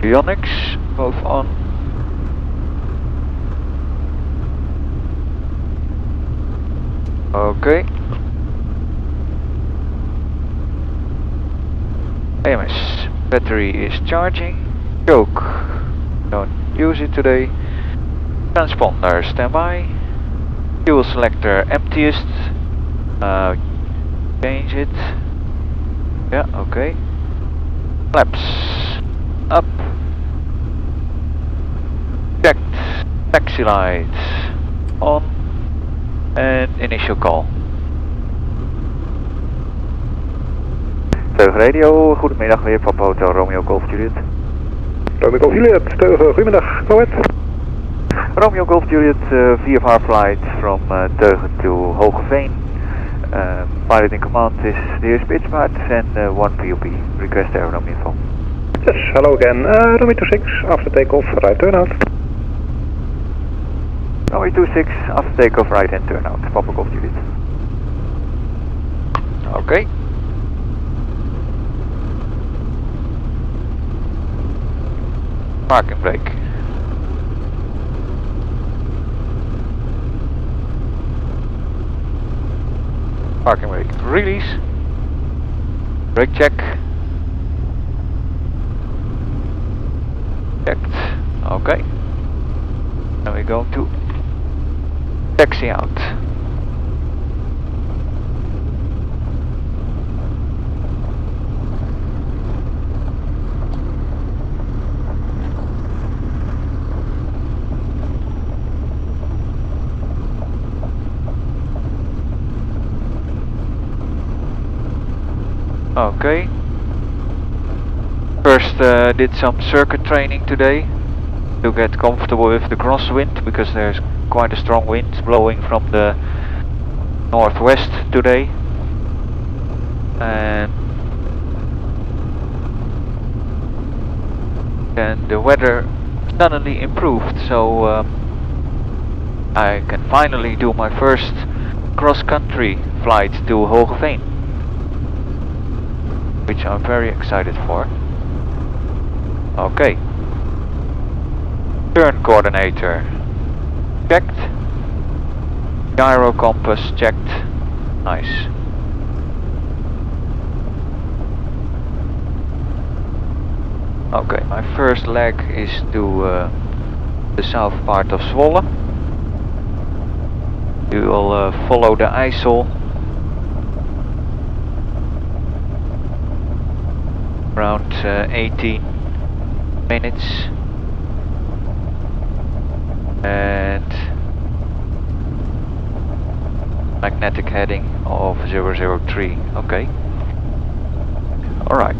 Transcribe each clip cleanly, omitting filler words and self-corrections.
Avionics, both on. Okay. AMS, battery is charging. Choke, don't use it today. Transponder, standby. Fuel selector, emptiest. Change it. Yeah, okay. Flaps, up. Checked. Taxi lights, on. And initial call. Teug Radio, goedemiddag weer, Papa Hotel Romeo Golf Juliet. Romeo Golf Juliet, Teug, goedemiddag, go ahead. Romeo Golf Juliet, VFR flight from Teugen to Hogeveen. Pilot in command is the heer Spitsmaat and 1 POP. Request aerodrome info. Yes, hello again. Romeo 26, after takeoff, right turnout. Romeo 26, after takeoff, right and turnout. Papa Golf Juliet. Okay. Parking brake. Parking brake. Release. Brake check. Checked. Okay. And we go to taxi out. Okay. First did some circuit training today to get comfortable with the crosswind because there's quite a strong wind blowing from the northwest today. And the weather suddenly improved, so I can finally do my first cross-country flight to Hogeveen, which I'm very excited for. Okay. Turn coordinator checked. Gyro compass checked. Nice. Okay, my first leg is to the south part of Zwolle. We will follow the IJssel around 18 minutes and magnetic heading of 003. Okay. Alright.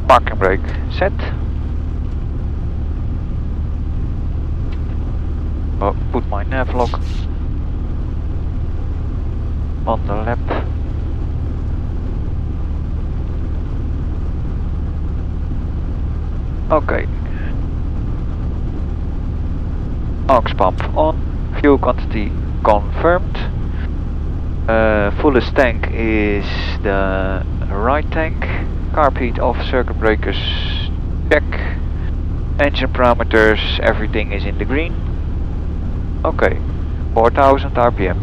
Parking brake set. Oh, put my nav lock on the lap. Okay. Aux pump on. Fuel quantity confirmed. Fullest tank is the right tank. Carb heat off, circuit breakers check. Engine parameters, everything is in the green. Okay. 4000 RPM.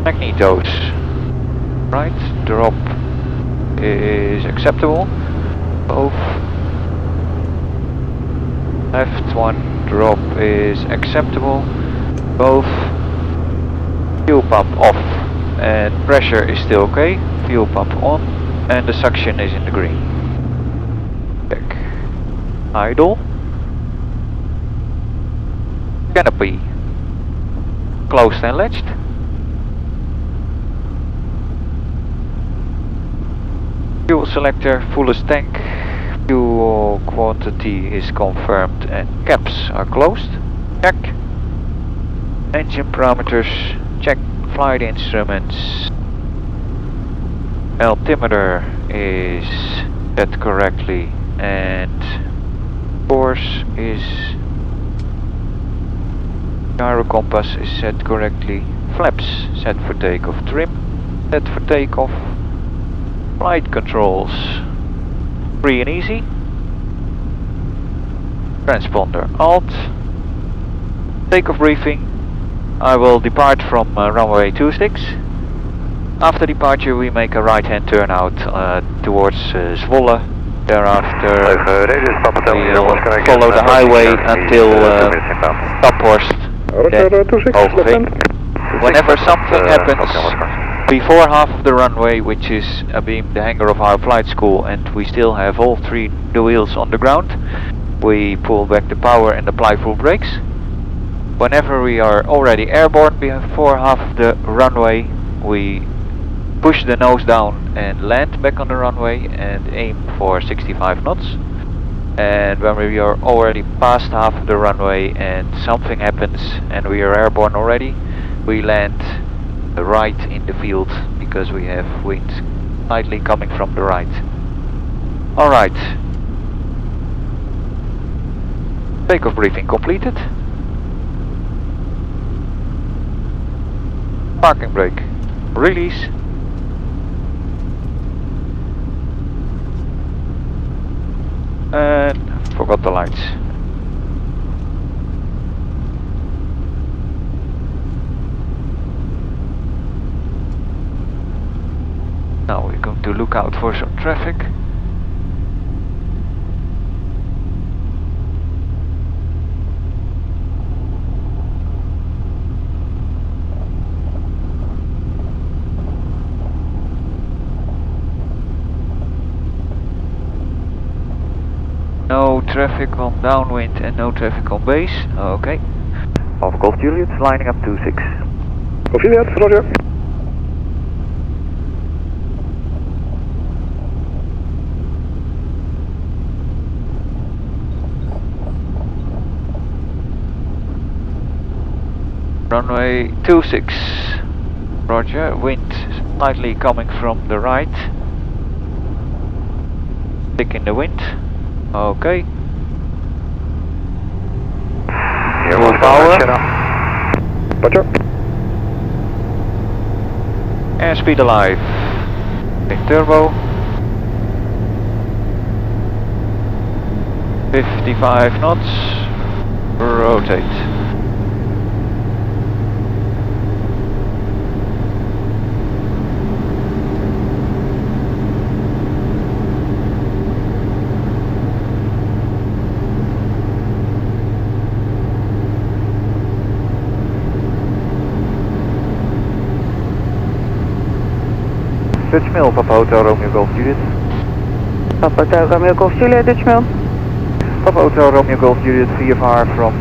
Magnetos. Right, drop is acceptable. Both. Left one drop is acceptable. Both. Fuel pump off and pressure is still okay. Fuel pump on and the suction is in the green. Check. Idle. Canopy closed and latched. Fuel selector, fullest tank, fuel quantity is confirmed and caps are closed. Check. Engine parameters, check. Flight instruments. Altimeter is set correctly and course is Gyro compass is set correctly. Flaps set for takeoff. Trim set for takeoff. Flight controls free and easy. Transponder alt. Takeoff briefing. I will depart from runway 26. After departure we make a right hand turn out towards Zwolle. Thereafter we will follow the highway until Staphorst, then Hogeveen. Whenever something happens before half of the runway, which is being the hangar of our flight school, and we still have all three the wheels on the ground, we pull back the power and apply full brakes. Whenever we are already airborne before half of the runway, we push the nose down and land back on the runway and aim for 65 knots. And when we are already past half of the runway and something happens and we are airborne already, we land right in the field because we have wind slightly coming from the right. Alright. Takeoff briefing completed. Parking brake. Release. And forgot the lights. Now we're going to look out for some traffic. No traffic on downwind and no traffic on base. Okay. Alpha Golf Juliet lining up 26. Golf Juliet, roger. Runway 26. Roger. Wind slightly coming from the right. Thick in the wind. Okay. Full power. Roger. Airspeed alive. In turbo. 55 knots. Rotate. Dutch Mill, Papa Hotel Romeo Golf Juliet. Papa Hotel Romeo Golf Juliet, Dutch Mill. Papa Hotel Romeo Golf Juliet, VFR from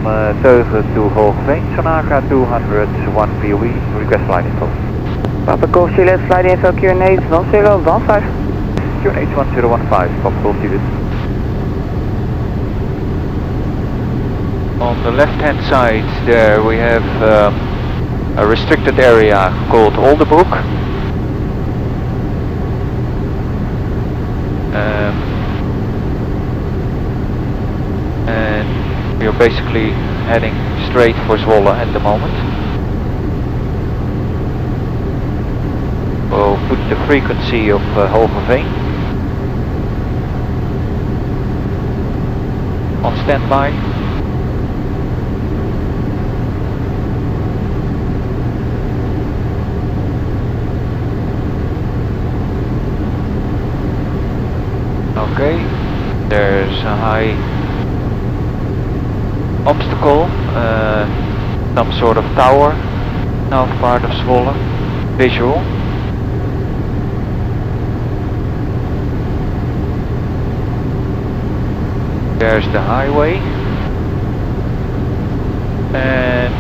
Teugen to Hogeveen, Sonaga 200, 1 POE, request flight info. Papa Golf Juliet, flight info, QNH 1015. QNH 1015, Papa Golf Juliet. On the left hand side there we have a restricted area called Oldenbroek. And we are basically heading straight for Zwolle at the moment. We'll put the frequency of Hogeveen on standby. Okay, there's a high obstacle, some sort of tower, south part of Zwolle, visual. There's the highway, and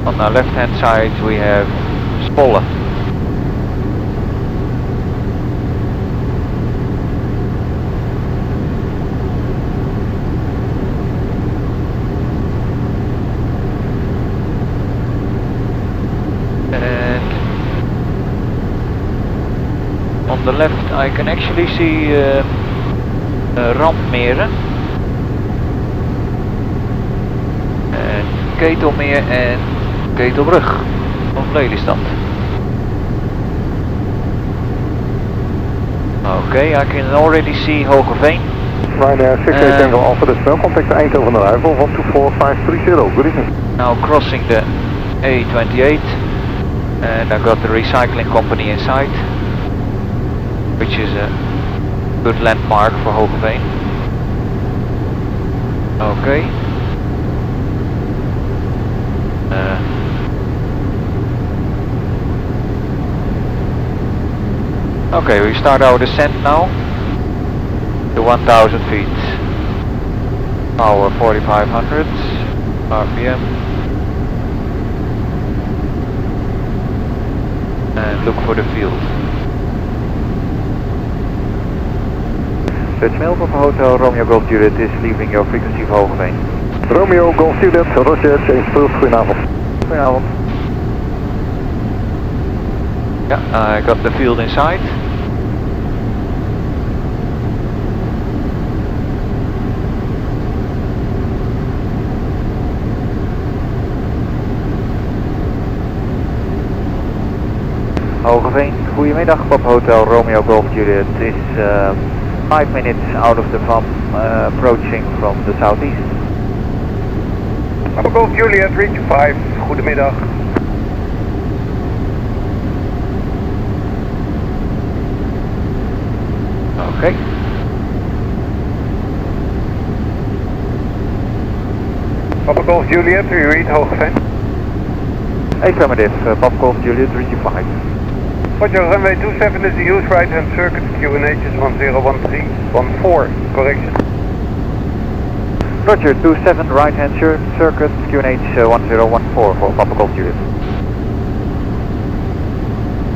on the left hand side we have Zwolle. On the left I can actually see Rampmeren, and Ketelmeer en Ketelbrug. Of Lelystad. Okay, I can already see Hogeveen. Ryanair 68 Tango Alpha, this well, contact Eindhoven arrival, 124530, good evening. Now crossing the A28 and I got the recycling company inside, which is a good landmark for Hogeveen. Okay. Okay, we start our descent now to 1000 feet. Power 4500 RPM. And look for the field. Dutch Mail Papa Hotel Romeo Golf Juliet is leaving your frequency for Hogeveen. Romeo Golf Juliet, Roger, James Field, goedenavond. Goedenavond. Yeah, I got the field inside. Hogeveen, goedemiddag, Papa Hotel Romeo Golf Juliet is 5 minutes out of the VAM, approaching from the southeast. Papa Golf Juliet, reach 5, goedemiddag. Okay. Papa Golf Juliet, we read Hogeveen. Affirmative, Papa Golf Juliet, reach 5. Roger, runway 27 is the use right hand circuit, QNH is 101314, correction. Roger, 27 right hand circuit, QNH 1014 for Papa Golf Juliet.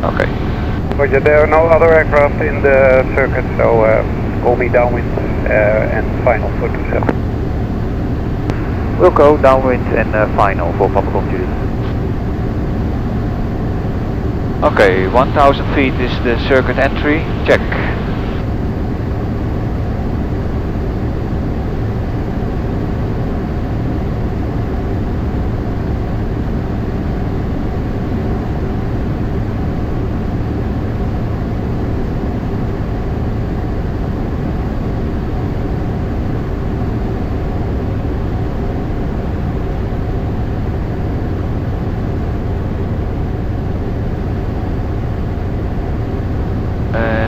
Okay. Roger, there are no other aircraft in the circuit, so call me downwind and final for 27. We'll go downwind and final for Papa Golf Juliet. Okay, 1000 feet is the circuit entry, check.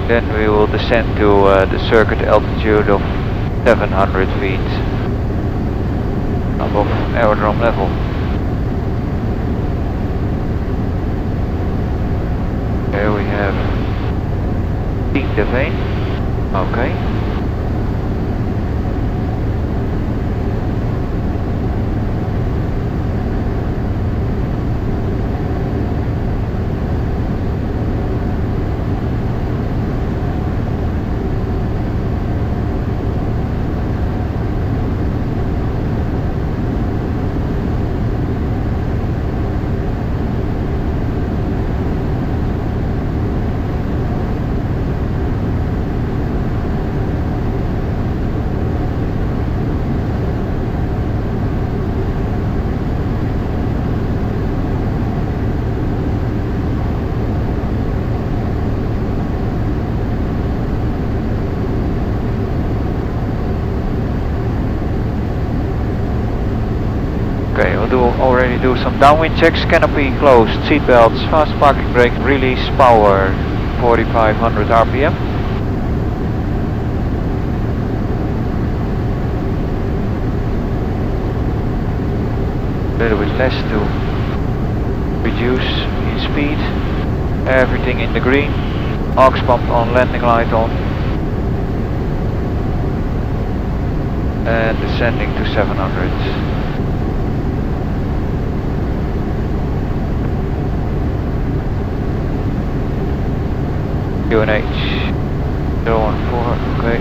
Then we will descend to the circuit altitude of 700 feet above aerodrome level. Here we have Hogeveen. Okay. Okay, we'll already do some downwind checks, canopy closed, seat belts, fast parking brake, release power, 4500 RPM. A little bit less to reduce in speed, everything in the green, aux pump on, landing light on, and descending to 700. QNH 014, okay.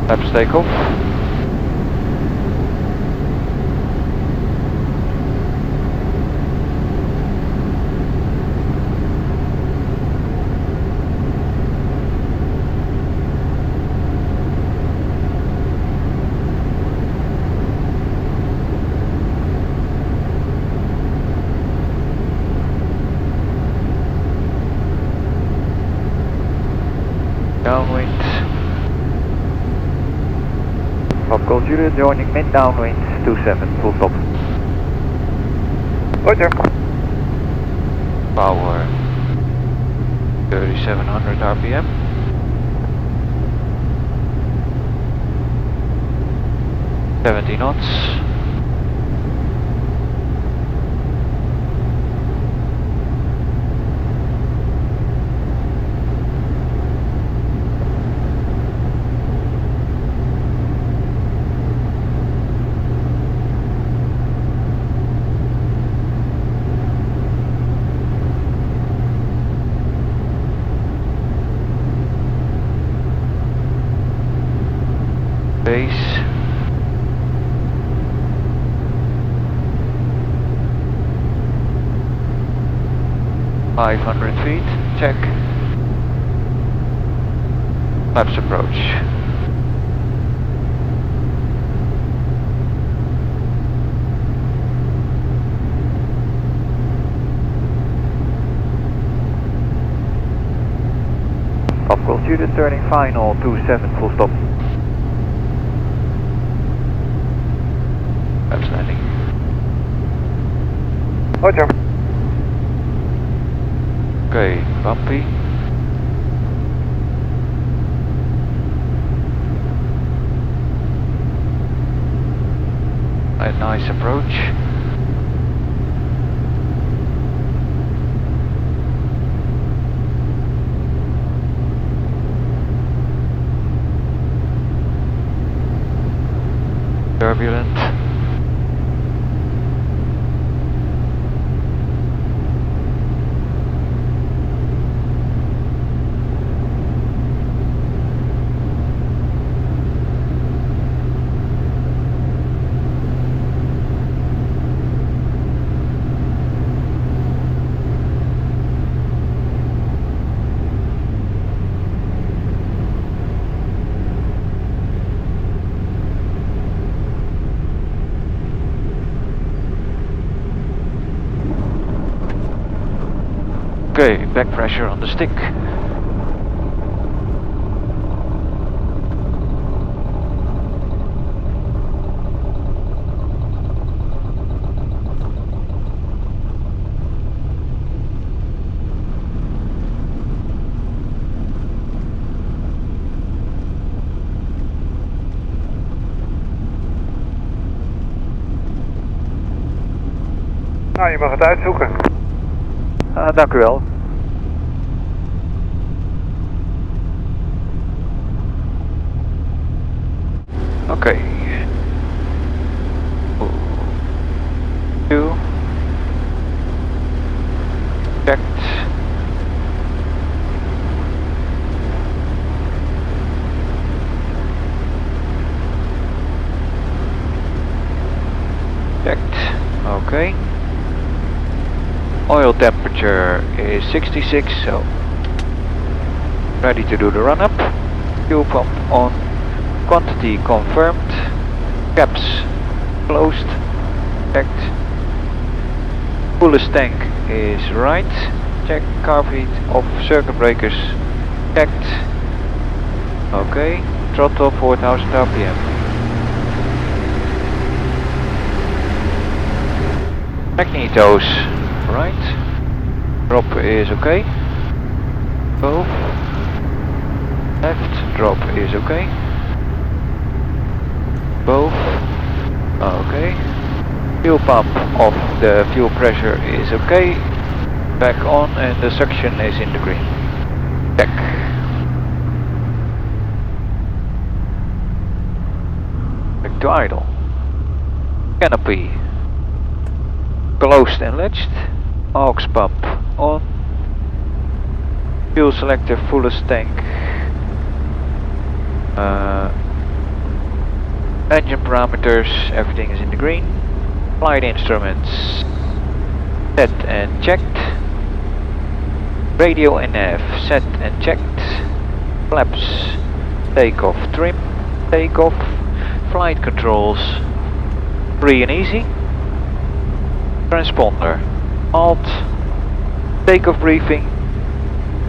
Laps takeoff. Popcorn Juliet joining mid downwind 27, full stop. Roger. Power 3700 RPM. Seventy knots. Base. $500 feet, check. Flaps approach. Popcorn Juliet turning final 27, full stop. Flaps landing. Roger. Okay, bumpy. A nice approach. Turbulent. Okay, back pressure on the stick. Nou, je mag het uitzoeken. Dank u wel. Okay. 2. Checked. Checked. Okay. Oil temperature is 66, so ready to do the run-up. Fuel pump on. Quantity confirmed. Caps closed. Checked. Fullest tank is right. Check. Carb heat off. Circuit breakers checked. Okay. Throttle 4000 RPM. Magnetos right. Drop is okay. Both. Left drop is okay. Both. Okay. Fuel pump off, the fuel pressure is okay. Back on and the suction is in the green. Check. Back to idle. Canopy closed and latched. Aux pump on. Fuel selector fullest tank. Engine parameters, everything is in the green. Flight instruments set and checked. Radio and nav set and checked. Flaps, takeoff trim, takeoff. Flight controls free and easy. Transponder alt. Takeoff briefing.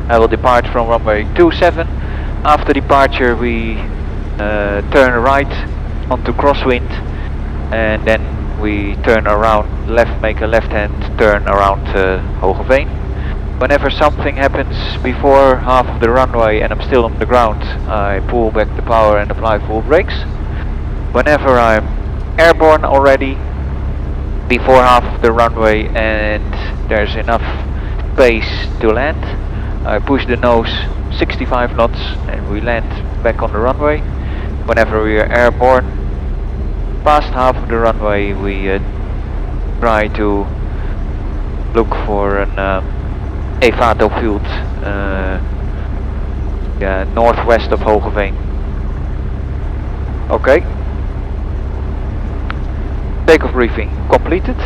I will depart from runway 27. After departure we turn right onto crosswind, and then we turn around left, make a left-hand turn around Hogeveen. Whenever something happens before half of the runway and I'm still on the ground, I pull back the power and apply full brakes. Whenever I'm airborne already, before half of the runway and there's enough space to land, I push the nose 65 knots and we land back on the runway. Whenever we are airborne, past half of the runway, we try to look for an Evato field northwest of Hogeveen. Okay. Takeoff briefing completed.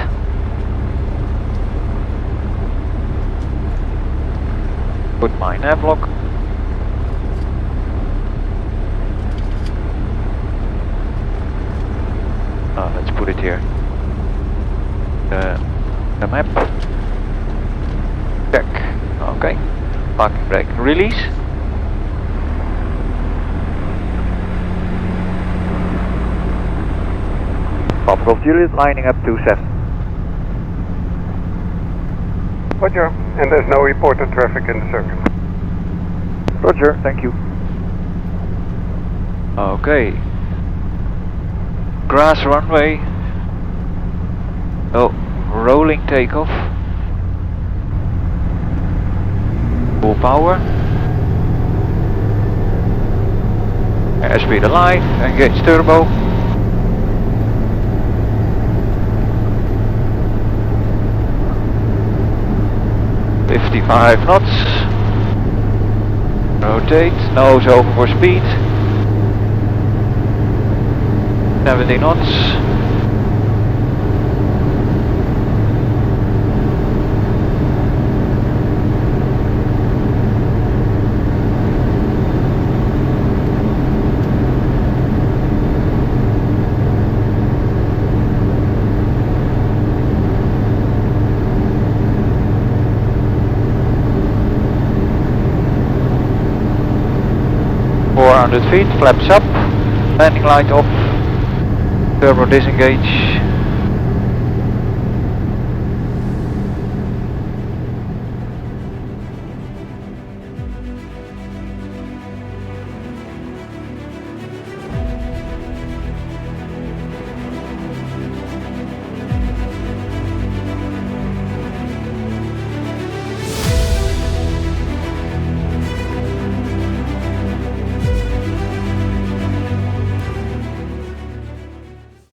Put my nav log. Let's put it here. The map. Check. Okay. Parking brake release. Papa Golf Juliet lining up to 7. Roger. And there's no reported traffic in the circuit. Roger, thank you. Okay. Grass runway. Oh, rolling takeoff. Full power. Airspeed alive, engage turbo. .55 knots. Rotate, nose over for speed. 70 knots. .400 feet, flaps up, landing light off, turbo disengage.